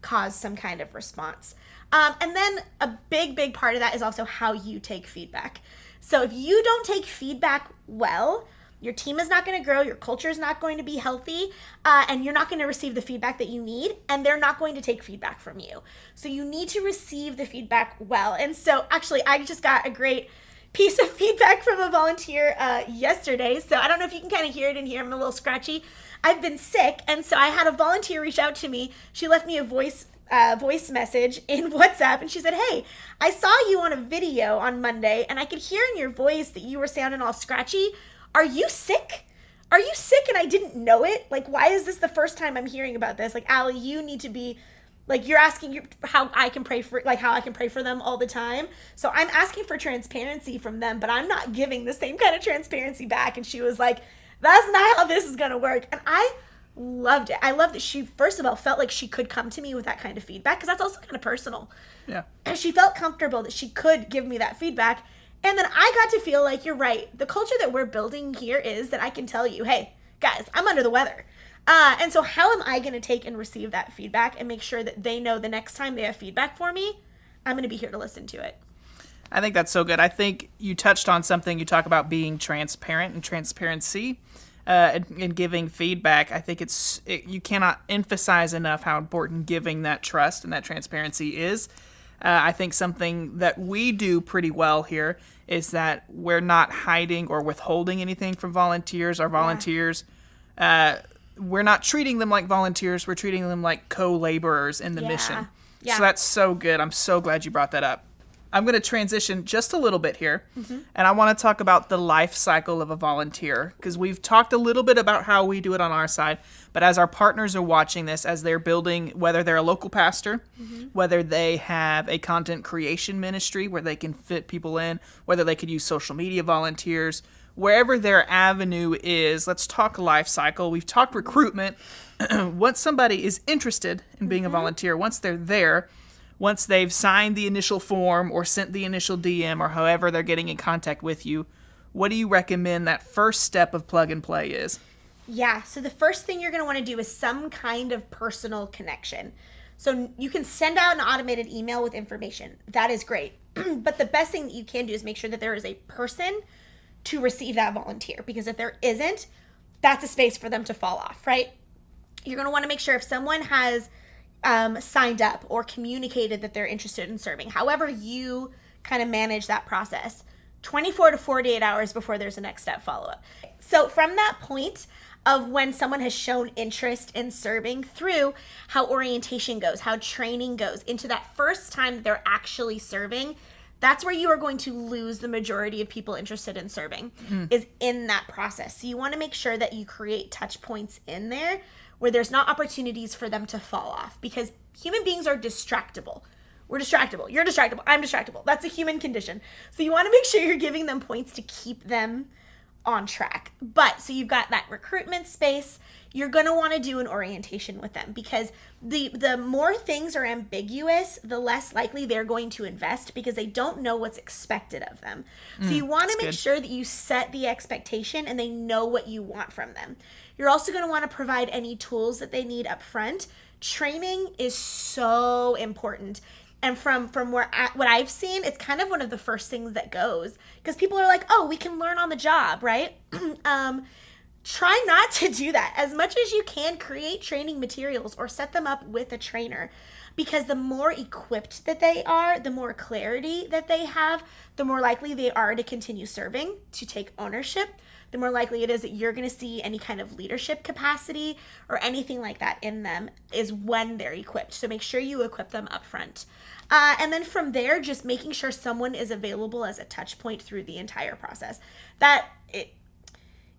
caused some kind of response. And then a big part of that is also how you take feedback. So if you don't take feedback well, your team is not going to grow, your culture is not going to be healthy, and you're not going to receive the feedback that you need, and they're not going to take feedback from you. So you need to receive the feedback well. And so actually, I just got a great piece of feedback from a volunteer yesterday. So I don't know if you can kind of hear it in here. I'm a little scratchy. I've been sick, and so I had a volunteer reach out to me. She left me a voice message in WhatsApp, and she said, "Hey, I saw you on a video on Monday, and I could hear in your voice that you were sounding all scratchy. Are you sick? Are you sick and I didn't know it? Like, why is this the first time I'm hearing about this? Like, Allie, you need to be, like, you're asking how I can pray for them all the time. So I'm asking for transparency from them, but I'm not giving the same kind of transparency back." And she was like, "That's not how this is going to work." And I loved it. I loved that she, first of all, felt like she could come to me with that kind of feedback, because that's also kind of personal. Yeah. And she felt comfortable that she could give me that feedback. And then I got to feel like, you're right. The culture that we're building here is that I can tell you, hey, guys, I'm under the weather. And so how am I going to take and receive that feedback and make sure that they know the next time they have feedback for me, I'm going to be here to listen to it. I think that's so good. I think you touched on something. You talk about being transparent and transparency and giving feedback. I think you cannot emphasize enough how important giving that trust and that transparency is. I think something that we do pretty well here is that we're not hiding or withholding anything from volunteers. Our volunteers, we're not treating them like volunteers. We're treating them like co-laborers in the mission. Yeah. So that's so good. I'm so glad you brought that up. I'm going to transition just a little bit here, and I want to talk about the life cycle of a volunteer, because we've talked a little bit about how we do it on our side, but as our partners are watching this, as they're building, whether they're a local pastor, whether they have a content creation ministry where they can fit people in, whether they could use social media volunteers, wherever their avenue is, let's talk life cycle. We've talked recruitment. Once somebody is interested in being a volunteer, once they're there, once they've signed the initial form or sent the initial DM or however they're getting in contact with you, what do you recommend that first step of plug and play is? Yeah, so the first thing you're going to want to do is some kind of personal connection. So you can send out an automated email with information. That is great. But the best thing that you can do is make sure that there is a person to receive that volunteer, because if there isn't, that's a space for them to fall off, right? You're going to want to make sure if someone has signed up or communicated that they're interested in serving, however you kind of manage that process, 24 to 48 hours before there's a next step follow-up. So from that point of when someone has shown interest in serving, through how orientation goes, how training goes, into that first time that they're actually serving, that's where you are going to lose the majority of people interested in serving, is in that process. So you want to make sure that you create touch points in there where there's not opportunities for them to fall off, because human beings are distractible. We're distractible. You're distractible. I'm distractible. That's a human condition. So you want to make sure you're giving them points to keep them on track. But so you've got that recruitment space. You're going to want to do an orientation with them, because the more things are ambiguous, the less likely they're going to invest, because they don't know what's expected of them. So you want to make sure that you set the expectation and they know what you want from them. You're also going to want to provide any tools that they need up front. Training is so important. And from what I've seen, it's kind of one of the first things that goes, because people are like, oh, we can learn on the job, right? Try not to do that. As much as you can, create training materials or set them up with a trainer, because the more equipped that they are, the more clarity that they have, the more likely they are to continue serving, to take ownership, the more likely it is that you're going to see any kind of leadership capacity or anything like that in them, is when they're equipped. So make sure you equip them up front. And then from there, just making sure someone is available as a touch point through the entire process.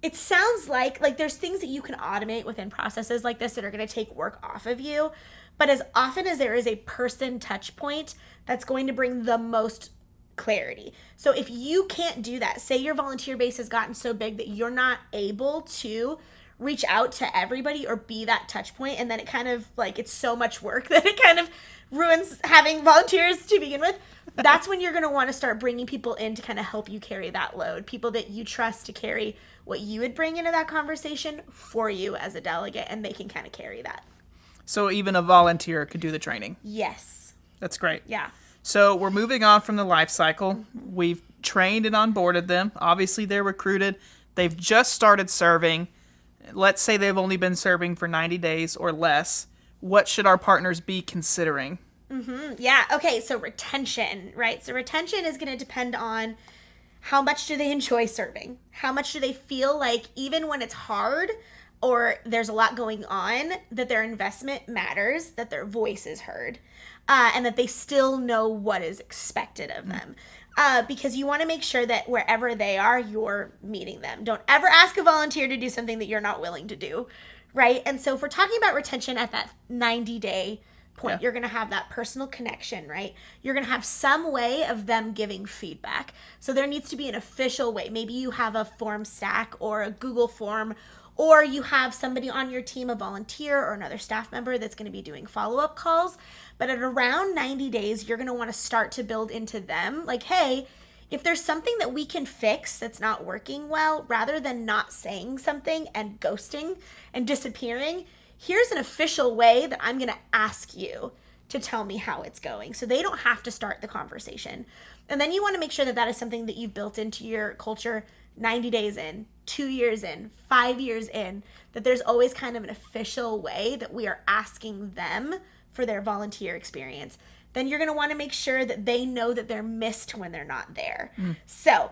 It sounds like there's things that you can automate within processes like this that are going to take work off of you. But as often as there is a person touch point, that's going to bring the most clarity. So if you can't do that, say your volunteer base has gotten so big that you're not able to reach out to everybody or be that touch point, and then it kind of it's so much work that it kind of ruins having volunteers to begin with, that's when you're going to want to start bringing people in to kind of help you carry that load, people that you trust to carry what you would bring into that conversation for you as a delegate, and they can kind of carry that. So even a volunteer could do the training. Yes. That's great. Yeah. So we're moving on from the life cycle. We've trained and onboarded them. Obviously, they're recruited. They've just started serving. Let's say they've only been serving for 90 days or less. What should our partners be considering? Yeah. Okay. So retention, right? So retention is going to depend on How much do they enjoy serving? How much do they feel like even when it's hard or there's a lot going on, that their investment matters, that their voice is heard, and that they still know what is expected of them? Because you want to make sure that wherever they are, you're meeting them. Don't ever ask a volunteer to do something that you're not willing to do, right? And so if we're talking about retention at that 90-day point, you're going to have that personal connection, right? You're going to have some way of them giving feedback. So there needs to be an official way. Maybe you have a form stack or a Google form, or you have somebody on your team, a volunteer or another staff member that's going to be doing follow-up calls. But at around 90 days, you're going to want to start to build into them like, hey, if there's something that we can fix that's not working well, rather than not saying something and ghosting and disappearing, here's an official way that I'm going to ask you to tell me how it's going. So they don't have to start the conversation. And then you want to make sure that that is something that you've built into your culture 90 days in, 2 years in, 5 years in, that there's always kind of an official way that we are asking them for their volunteer experience. Then you're going to want to make sure that they know that they're missed when they're not there. So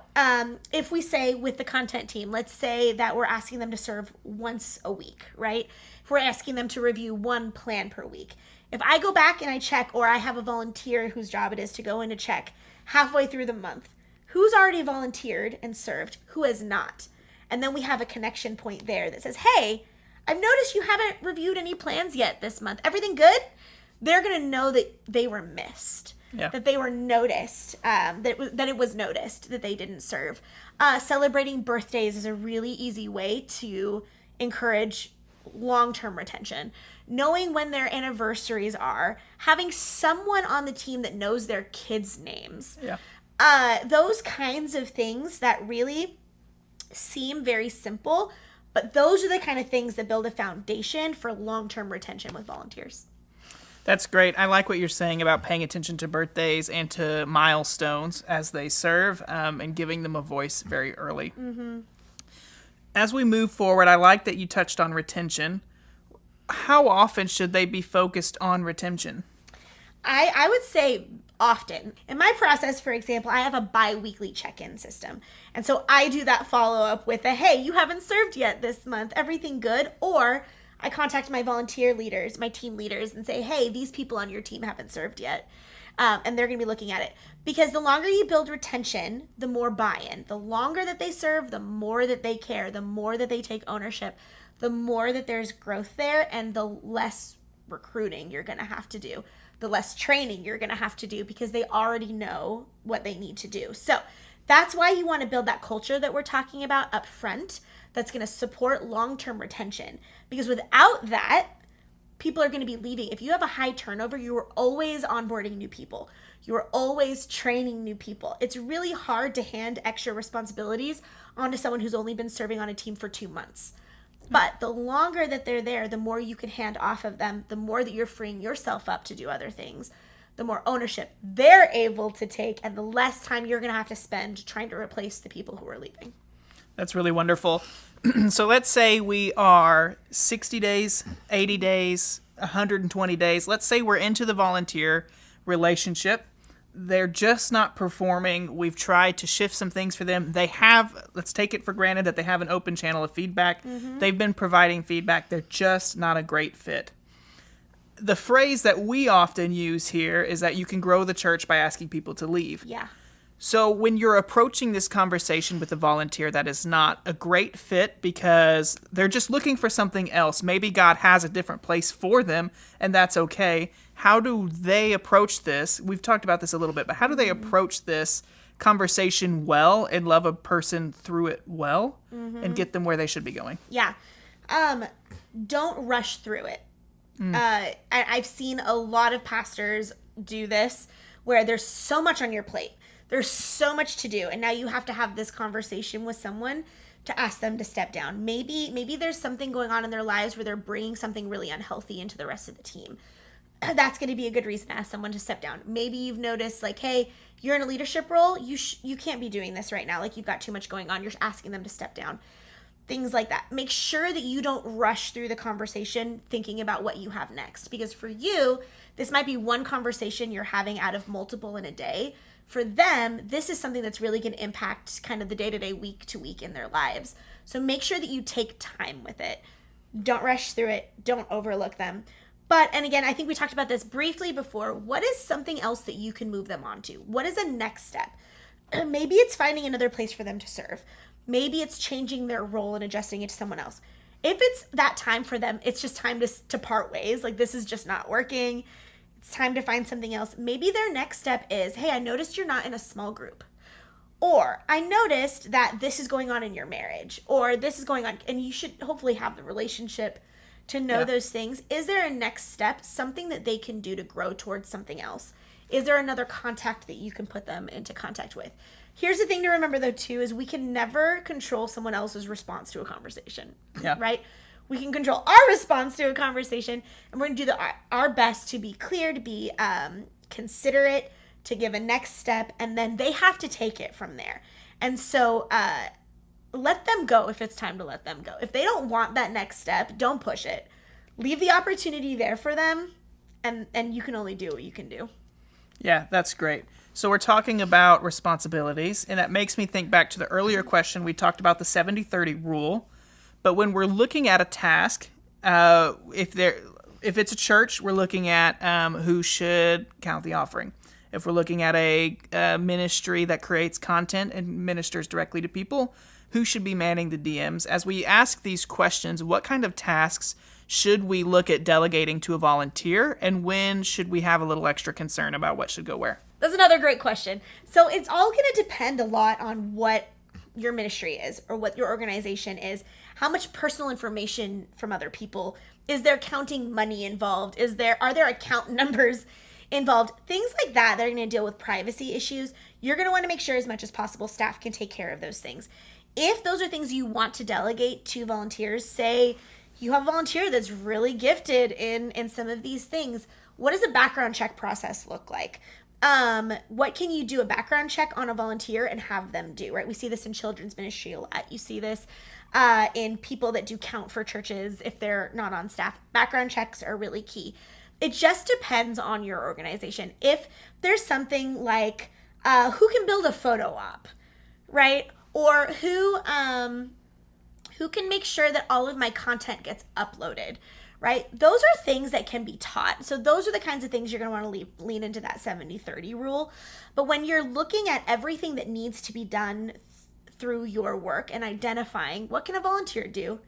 if we say with the content team, let's say that we're asking them to serve once a week, right? If we're asking them to review one plan per week. If I go back and I check, or I have a volunteer whose job it is to go in to check halfway through the month, who's already volunteered and served, who has not? And then we have a connection point there that says, hey, I've noticed you haven't reviewed any plans yet this month. Everything good? They're going to know that they were missed, that they were noticed, that it was noticed that they didn't serve. Celebrating birthdays is a really easy way to encourage long-term retention. Knowing when their anniversaries are, having someone on the team that knows their kids' names. Those kinds of things that really seem very simple, but those are the kind of things that build a foundation for long-term retention with volunteers. That's great. I like what you're saying about paying attention to birthdays and to milestones as they serve, and giving them a voice very early. As we move forward, I like that you touched on retention. How often should they be focused on retention? I would say often. In my process, for example, I have a bi-weekly check-in system. And so I do that follow-up with a, hey, you haven't served yet this month. Everything good? Or I contact my volunteer leaders, my team leaders, and say, hey, these people on your team haven't served yet. And they're going to be looking at it. Because the longer you build retention, the more buy-in. The longer that they serve, the more that they care, the more that they take ownership, the more that there's growth there, and the less recruiting you're going to have to do, the less training you're going to have to do, because they already know what they need to do. So that's why you want to build that culture that we're talking about up front that's going to support long-term retention. Because without that, people are going to be leaving. If you have a high turnover, you are always onboarding new people. You are always training new people. It's really hard to hand extra responsibilities onto someone who's only been serving on a team for 2 months. But the longer that they're there, the more you can hand off of them, the more that you're freeing yourself up to do other things, the more ownership they're able to take, and the less time you're going to have to spend trying to replace the people who are leaving. That's really wonderful. So let's say we are 60 days, 80 days, 120 days. Let's say we're into the volunteer relationship. They're just not performing. We've tried to shift some things for them. They have, let's take it for granted that they have an open channel of feedback. They've been providing feedback. They're just not a great fit. The phrase that we often use here is that you can grow the church by asking people to leave. Yeah. So when you're approaching this conversation with a volunteer that is not a great fit because they're just looking for something else, maybe God has a different place for them, and that's okay. How do they approach this? We've talked about this a little bit, but how do they approach this conversation well and love a person through it well and get them where they should be going? Yeah. Don't rush through it. I've seen a lot of pastors do this where there's so much on your plate. There's so much to do, and now you have to have this conversation with someone to ask them to step down. Maybe there's something going on in their lives where they're bringing something really unhealthy into the rest of the team. That's going to be a good reason to ask someone to step down. Maybe you've noticed, like, hey, you're in a leadership role. You can't be doing this right now. Like, you've got too much going on. You're asking them to step down. Things like that. Make sure that you don't rush through the conversation thinking about what you have next. Because for you, this might be one conversation you're having out of multiple in a day. for them, this is something that's really going to impact kind of the day-to-day, week-to-week in their lives. So make sure that you take time with it. Don't rush through it. Don't overlook them. But, and again, I think we talked about this briefly before. What is something else that you can move them on to? What is a next step? Maybe it's finding another place for them to serve. Maybe it's changing their role and adjusting it to someone else. If it's that time for them, it's just time to part ways. Like, this is just not working. It's time to find something else. Maybe their next step is, hey, I noticed you're not in a small group. Or I noticed that this is going on in your marriage. Or this is going on, and you should hopefully have the relationship to know those things. Is there a next step, something that they can do to grow towards something else? Is there another contact that you can put them into contact with? Here's the thing to remember, though, too, is we can never control someone else's response to a conversation, right? We can control our response to a conversation, and we're going to do our best to be clear, to be considerate, to give a next step, and then they have to take it from there. And so let them go if it's time to let them go. If they don't want that next step, don't push it. Leave the opportunity there for them, and you can only do what you can do. Yeah, that's great. So we're talking about responsibilities, and that makes me think back to the earlier question. We talked about the 70-30 rule, but when we're looking at a task, if it's a church, we're looking at who should count the offering. If we're looking at a ministry that creates content and ministers directly to people, who should be manning the DMs? As we ask these questions, what kind of tasks should we look at delegating to a volunteer, and when should we have a little extra concern about what should go where? That's another great question. So it's all going to depend a lot on what your ministry is or what your organization is, how much personal information from other people. Is there counting money involved? Are there account numbers involved? Things like that are going to deal with privacy issues. You're going to want to make sure as much as possible staff can take care of those things. If those are things you want to delegate to volunteers, say you have a volunteer that's really gifted in some of these things, what does a background check process look like? What can you do a background check on a volunteer and have them do, right? We see this in children's ministry a lot. You see this in people that do count for churches if they're not on staff. Background checks are really key. It just depends on your organization. If there's something like who can build a photo op, right? Or who can make sure that all of my content gets uploaded, right? Those are things that can be taught. So those are the kinds of things you're going to want to lean into that 70-30 rule. But when you're looking at everything that needs to be done through your work and identifying what can a volunteer do,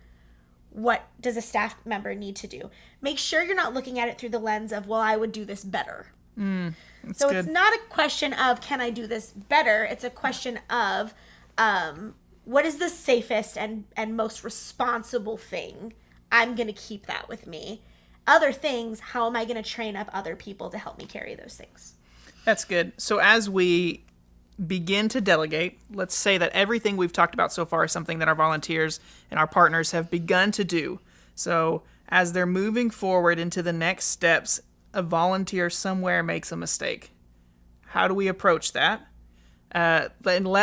what does a staff member need to do, make sure you're not looking at it through the lens of, well, I would do this better. So good. It's not a question of, can I do this better? It's a question of, what is the safest and most responsible thing? I'm going to keep that with me. Other things, how am I going to train up other people to help me carry those things? That's good. So as we begin to delegate, let's say that everything we've talked about so far is something that our volunteers and our partners have begun to do. So as they're moving forward into the next steps, a volunteer somewhere makes a mistake. How do we approach that? And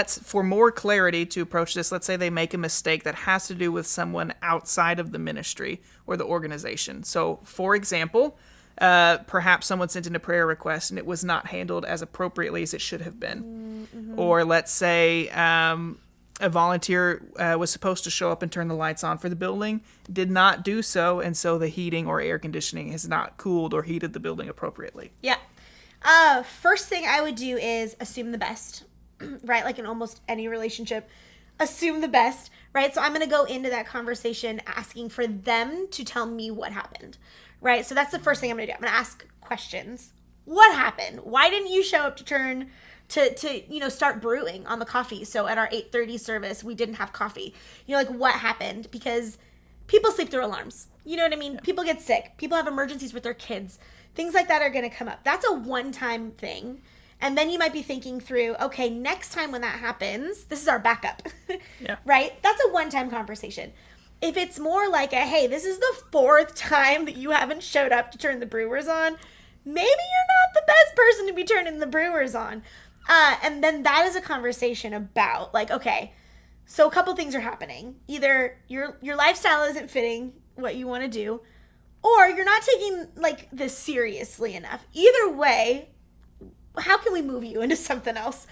for more clarity to approach this, let's say they make a mistake that has to do with someone outside of the ministry or the organization. So, for example, perhaps someone sent in a prayer request and it was not handled as appropriately as it should have been. Mm-hmm. Or let's say a volunteer was supposed to show up and turn the lights on for the building, did not do so, and so the heating or air conditioning has not cooled or heated the building appropriately. Yeah. First thing I would do is assume the best. Right? Like in almost any relationship, assume the best, right? So I'm going to go into that conversation asking for them to tell me what happened, right? So that's the first thing I'm going to do. I'm going to ask questions. What happened? Why didn't you show up to start brewing on the coffee? So at our 8:30 service, we didn't have coffee. Like what happened? Because people sleep through alarms. You know what I mean? People get sick. People have emergencies with their kids. Things like that are going to come up. That's a one-time thing. And then you might be thinking through, okay, next time when that happens, this is our backup, right? That's a one-time conversation. If it's more like hey, this is the 4th time that you haven't showed up to turn the brewers on, maybe you're not the best person to be turning the brewers on. And then that is a conversation about okay, so a couple things are happening. Either your lifestyle isn't fitting what you want to do, or you're not taking this seriously enough. Either way, how can we move you into something else?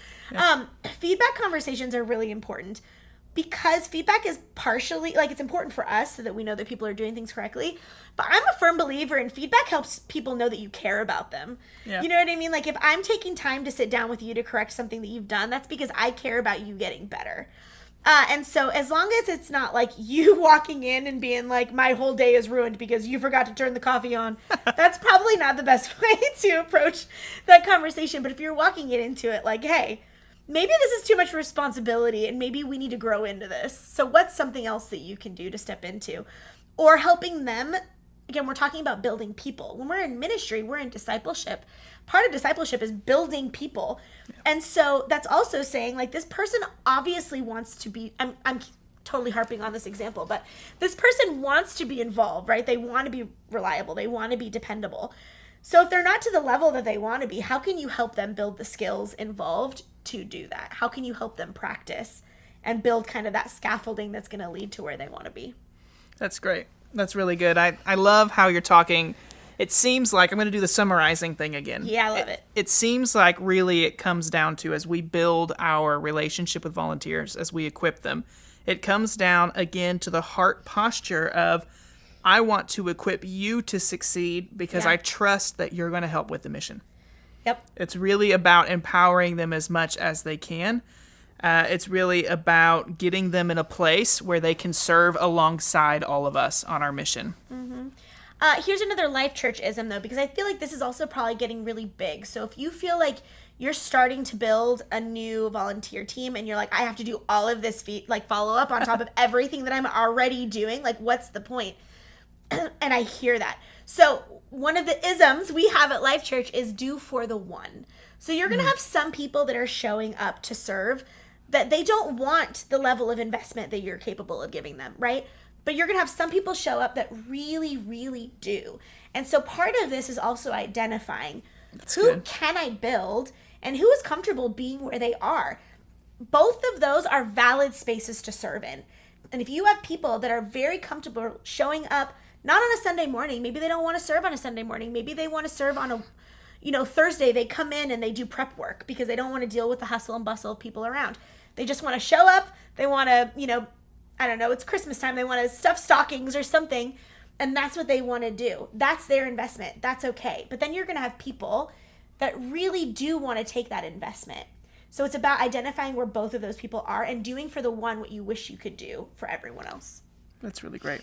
Feedback conversations are really important because feedback is partially, like, it's important for us so that we know that people are doing things correctly. But I'm a firm believer in feedback helps people know that you care about them. Yeah. You know what I mean? Like, if I'm taking time to sit down with you to correct something that you've done, that's because I care about you getting better. And so as long as it's not like you walking in and being like, my whole day is ruined because you forgot to turn the coffee on, that's probably not the best way to approach that conversation. But if you're walking into it like, hey, maybe this is too much responsibility and maybe we need to grow into this. So what's something else that you can do to step into? Or helping them. Again, we're talking about building people. When we're in ministry, we're in discipleship. Part of discipleship is building people. Yeah. And so that's also saying, like, this person obviously wants to be, I'm totally harping on this example, but this person wants to be involved, right? They want to be reliable. They want to be dependable. So if they're not to the level that they want to be, how can you help them build the skills involved to do that? How can you help them practice and build kind of that scaffolding that's going to lead to where they want to be? That's great. That's really good. I love how you're talking. It seems like, I'm going to do the summarizing thing again. Yeah, I love it. It seems like really it comes down to, as we build our relationship with volunteers, as we equip them, it comes down again to the heart posture of, I want to equip you to succeed because I trust that you're going to help with the mission. Yep. It's really about empowering them as much as they can. It's really about getting them in a place where they can serve alongside all of us on our mission. Mm-hmm. Here's another Life Church-ism, though, because I feel like this is also probably getting really big. So if you feel like you're starting to build a new volunteer team and you're like, I have to do all of this follow up on top of everything that I'm already doing, like, what's the point? And I hear that. So one of the isms we have at Life Church is do for the one. So you're going to have some people that are showing up to serve that they don't want the level of investment that you're capable of giving them, right? But you're going to have some people show up that really, really do. And so part of this is also identifying who can I build and who is comfortable being where they are. Both of those are valid spaces to serve in. And if you have people that are very comfortable showing up, not on a Sunday morning, maybe they don't want to serve on a Sunday morning, maybe they want to serve on a, Thursday, they come in and they do prep work because they don't want to deal with the hustle and bustle of people around. They just want to show up. They want to, I don't know, it's Christmas time. They want to stuff stockings or something. And that's what they want to do. That's their investment. That's okay. But then you're going to have people that really do want to take that investment. So it's about identifying where both of those people are and doing for the one what you wish you could do for everyone else. That's really great.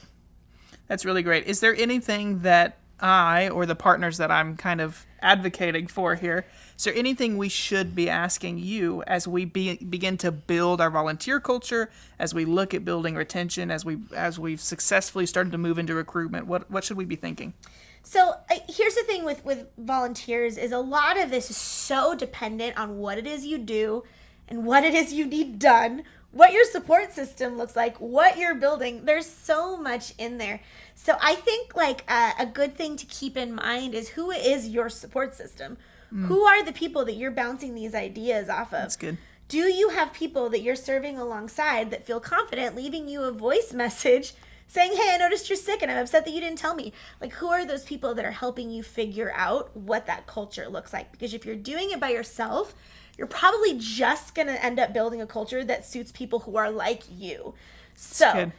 That's really great. Is there anything that I, or the partners that I'm kind of advocating for here, is there anything we should be asking you as we begin to build our volunteer culture, as we look at building retention, as we've successfully started to move into recruitment? What should we be thinking? So here's the thing with volunteers is a lot of this is so dependent on what it is you do and what it is you need done, what your support system looks like, what you're building. There's so much in there. So I think a good thing to keep in mind is who is your support system? Who are the people that you're bouncing these ideas off of? That's good. Do you have people that you're serving alongside that feel confident leaving you a voice message saying, hey, I noticed you're sick and I'm upset that you didn't tell me? Like, who are those people that are helping you figure out what that culture looks like? Because if you're doing it by yourself, you're probably just going to end up building a culture that suits people who are like you. So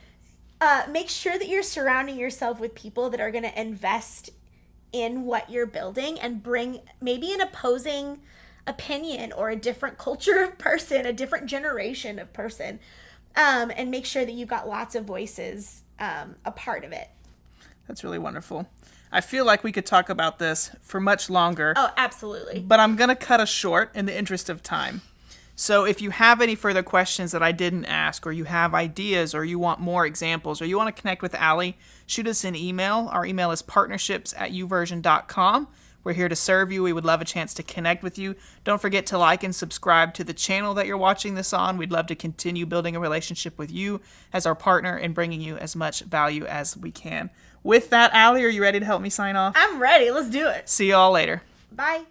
make sure that you're surrounding yourself with people that are going to invest in what you're building and bring maybe an opposing opinion or a different culture of person, a different generation of person, and make sure that you've got lots of voices a part of it. That's really wonderful. I feel like we could talk about this for much longer. Oh, absolutely. But I'm going to cut us short in the interest of time. So if you have any further questions that I didn't ask, or you have ideas, or you want more examples, or you want to connect with Allie, shoot us an email. Our email is partnerships@youversion.com. We're here to serve you. We would love a chance to connect with you. Don't forget to like and subscribe to the channel that you're watching this on. We'd love to continue building a relationship with you as our partner and bringing you as much value as we can. With that, Allie, are you ready to help me sign off? I'm ready. Let's do it. See you all later. Bye.